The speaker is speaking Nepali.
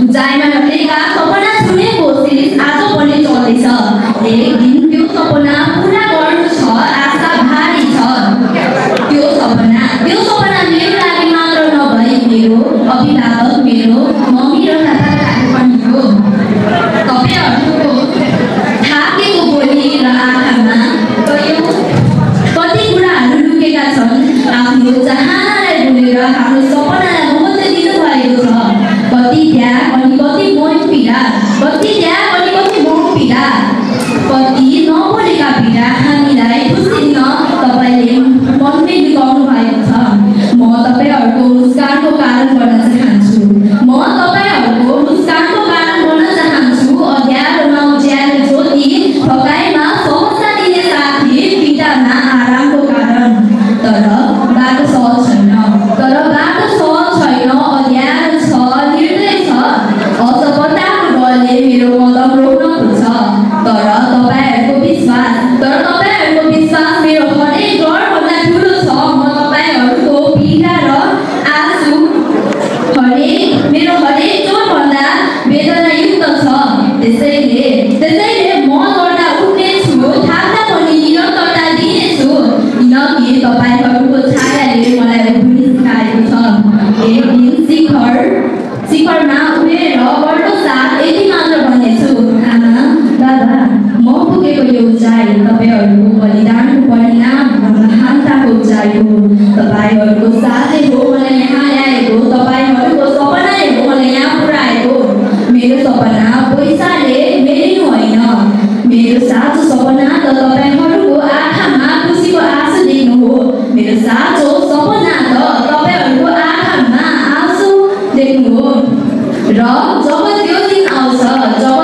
उचाइमा रहेका सपना छुने कोसिस आज पनि चल्दैछ। एक दिन त्यो सपना पुरा गर्नु छ, आशा भारी छ। त्यो सपना मेरो लागि मात्र नभई मेरो अभिभावक, मेरो मम्मी र दादाको पनि हो। तपाईहरुको थाकेको बोली र आँखामा कति कुराहरू लुकेका छन्। आफ्नो चाहनालाई भुलेर हाम्रो सपनालाई महत्त्व दिनुभएको छ। कति त्याग अनि कति मन पीडा, कति नबोलेका पीडा हामीलाई खुसी दिन तपाईले मनमै लुकाउनु भएको छ। म तपाईहरुको मुस्कानको कारण बन्न चाहन्छु। अँध्यारोमा उज्यालो ज्योति, थकाइमा सहजता दिने साथी, पीडामा आरामको कारण। तर बाटो सहज छैन, अँध्यारो छ, निर्दय छ। असफलताको डरले मेरो कदम रोक्न खोज्छ। तर तपाईहरुको विश्वास मेरो हरेक डरभन्दा ठुलो छ। म तपाईहरुको पीडा र आँसु मेरो हरेक जोरभन्दा वेदनायुक्त छ। त्यसैले म लड्दा उठ्नेछु, थाक्दा पनि निरन्तरता दिनेछु, किनकि तपाईहरुको छायाले मलाई उभिन सिकाएको छ। एक दिन शिखरमा उडेर बढ्दो साथ यति मात्र भन्नेछु, आमा बाबा म पुगेको यो उचाइ तपाईहरुको बलिदानको परिणाम र महानताको उचाइ हो। तपाईहरुको साथले हो मलाई यहाँ ल्याएको, तपाईहरुको सपनाले हो मलाई यहाँ पुर्याएको। मेरो सपना पैसाले मेलिनु होइन, मेरो साँचो सपना त तपाईहरुको आँखामा खुसीको आँसु देख्नु हो। मेरो साँचो सपना त तपाईहरुको आँखामा आँसु देख्नु हो। र जब त्यो दिन आउँछ, जब